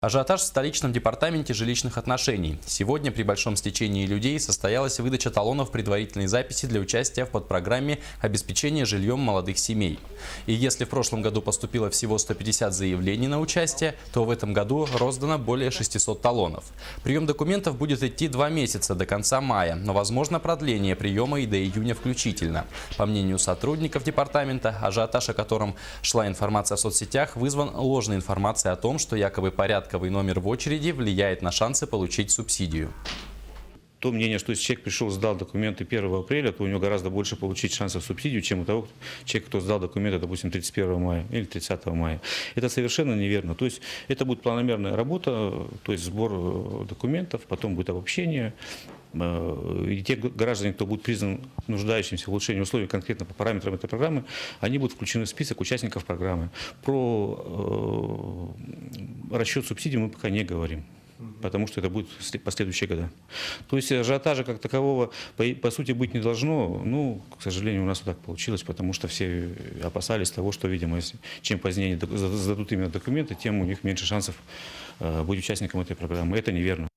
Ажиотаж в столичном департаменте жилищных отношений. Сегодня при большом стечении людей состоялась выдача талонов предварительной записи для участия в подпрограмме обеспечения жильем молодых семей. И если в прошлом году поступило всего 150 заявлений на участие, то в этом году роздано более 600 талонов. Прием документов будет идти 2 месяца до конца мая, но возможно продление приема и до июня включительно. По мнению сотрудников департамента, ажиотаж, о котором шла информация в соцсетях, вызван ложной информацией о том, что якобы порядковый номер в очереди влияет на шансы получить субсидию. То мнение, что если человек пришел, сдал документы 1 апреля, то у него гораздо больше получить шансов субсидию, чем у того человека, кто сдал документы, допустим, 31 мая или 30 мая. Это совершенно неверно. То есть это будет планомерная работа, то есть сбор документов, потом будет обобщение. И те граждане, кто будет признан нуждающимся в улучшении условий конкретно по параметрам этой программы, они будут включены в список участников программы. Про расчет субсидий мы пока не говорим, потому что это будет в последующие года. То есть ажиотажа как такового по сути быть не должно. Ну, к сожалению, у нас вот так получилось, потому что все опасались того, что, видимо, чем позднее сдадут именно документы, тем у них меньше шансов быть участником этой программы. Это неверно.